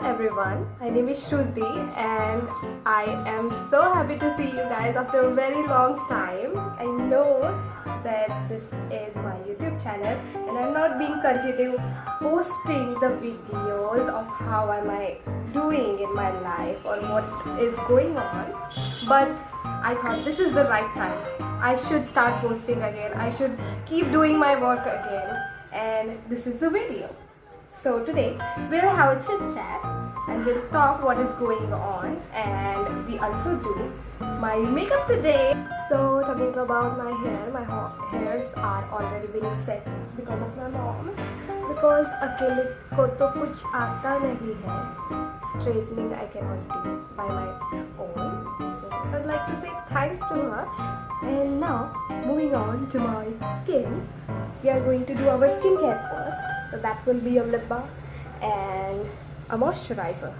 everyone, my name is Shruti and I am so happy to see you guys after a very long time. I know that this is my YouTube channel and I'm not being continue posting the videos of how am I doing in my life or what is going on, but I thought this is the right time. I should start posting again. I should keep doing my work again, and this is the video. So today we'll have a chit chat and we'll talk what is going on, and we also do my makeup today. So talking about my hair, my hairs are already being set because of my mom, because अकेले को तो कुछ आता नहीं है. Straightening I cannot do by my own, so I'd like to say thanks to her. And now moving on to my skin, we are going to do our skincare first. So that will be a lip balm and a moisturizer.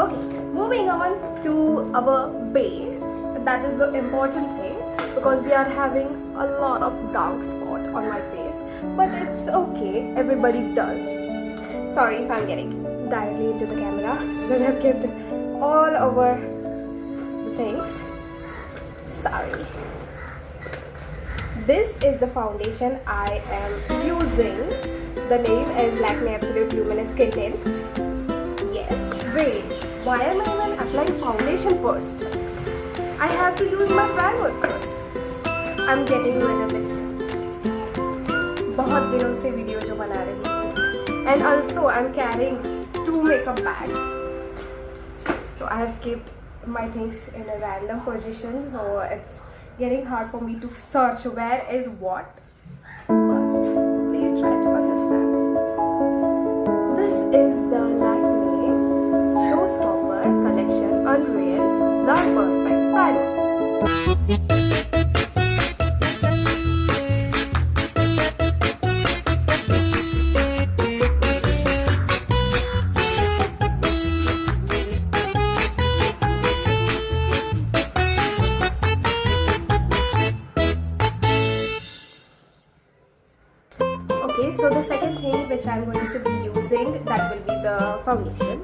Okay, moving on to our base. That is the important thing because we are having a lot of dark spot on my face, but it's okay, everybody does. Sorry if I'm getting directly into the camera because I've kept all over the things. Sorry. This is the foundation I am using. The name is Lakme Absolute Luminous Skin Tint. Yes. Wait. Why am I even applying foundation first? I have to use my primer first. I'm getting rid of it. बहुत दिनों से video जो बना रही हूँ. And also I'm carrying 2 makeup bags. So I have kept my things in a random position, so it's getting hard for me to search where is what. But please try to understand. This is the Lakme Showstopper Collection Unreal Not Perfect Primer. Okay, so the second thing which I'm going to be using, that will be the foundation.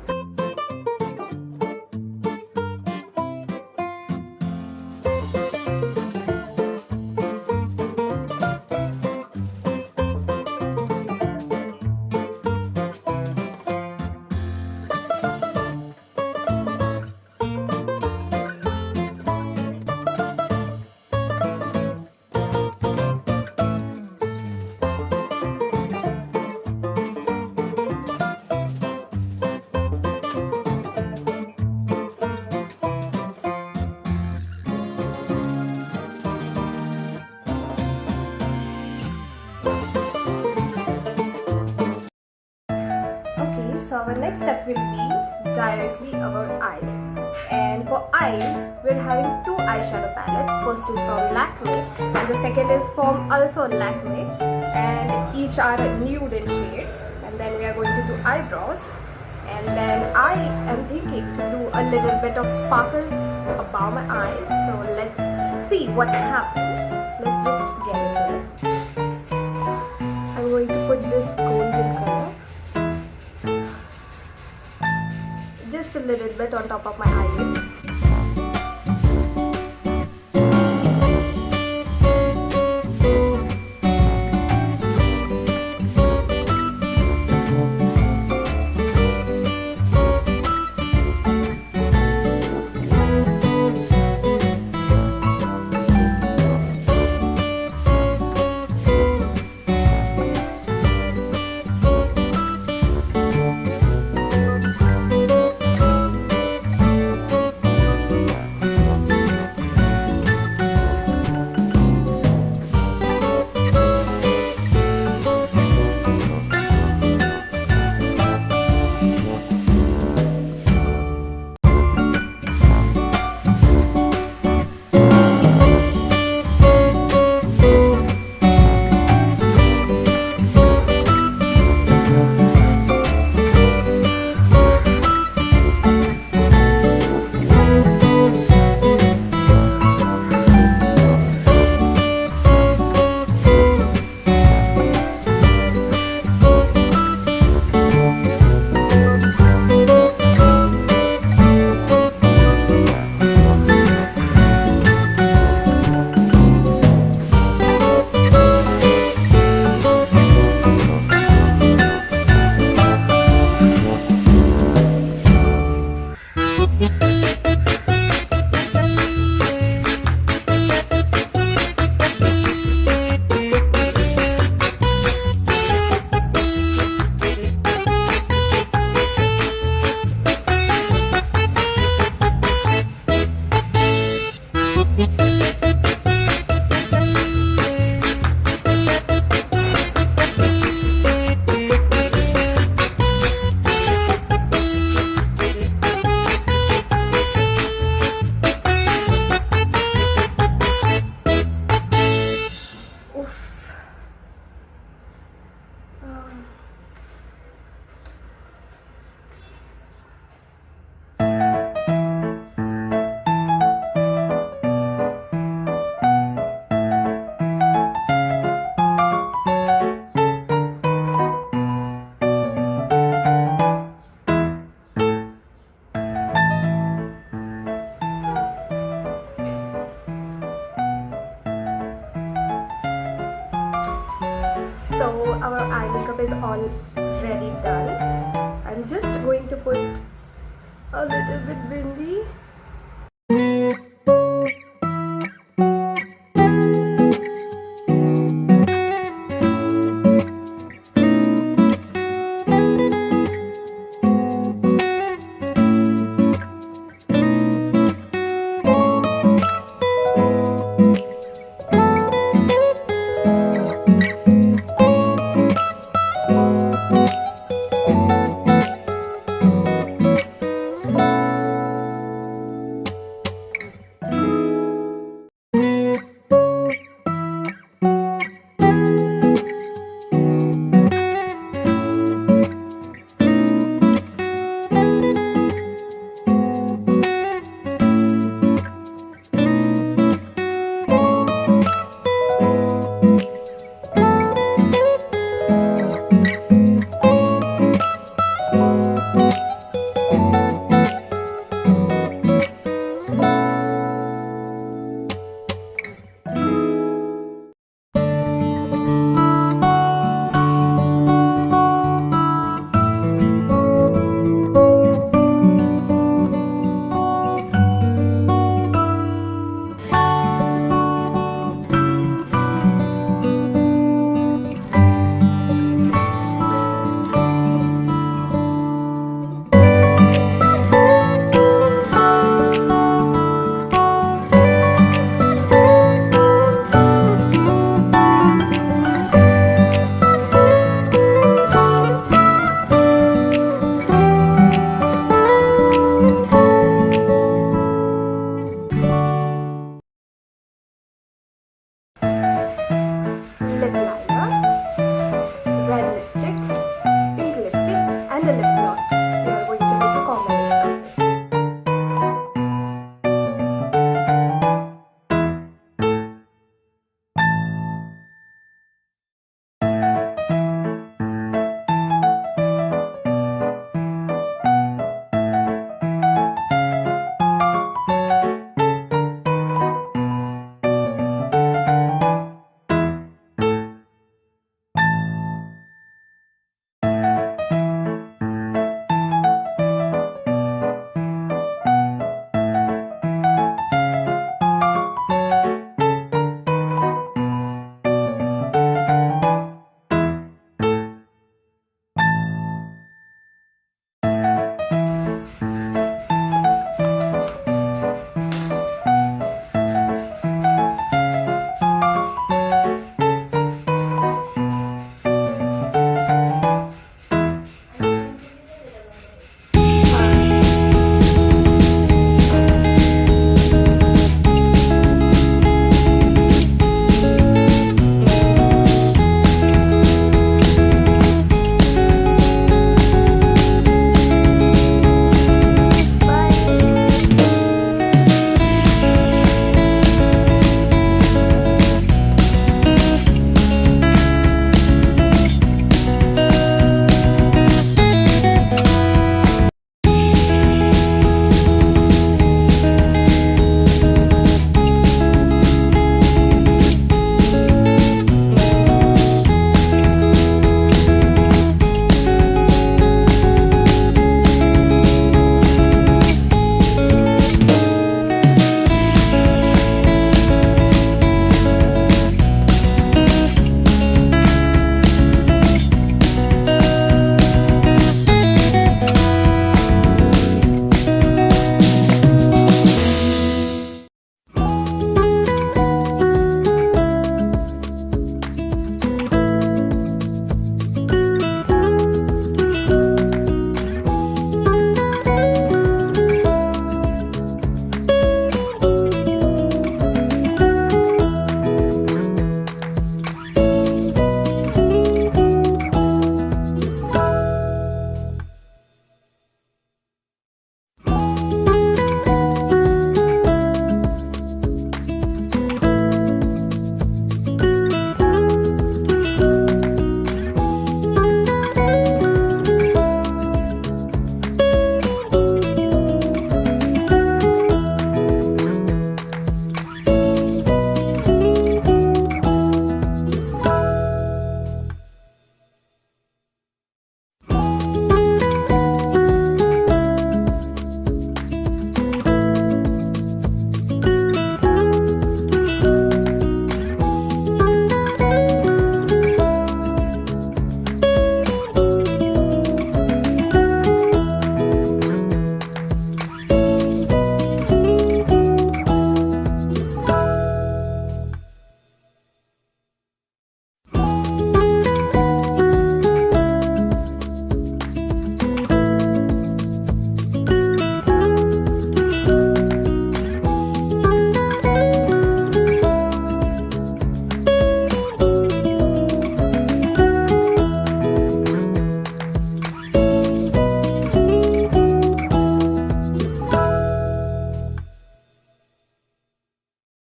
So our next step will be directly our eyes, and for eyes we're having 2 eyeshadow palettes. First is from Lakme and the second is from also Lakme, and each are nude in shades. And then we are going to do eyebrows, and then I am thinking to do a little bit of sparkles above my eyes. So let's see what happens. Let's just get into it. I'm going to put this golden color just a little bit on top of my eyelid. our eye makeup is already done. I'm just going to put a little bit bindi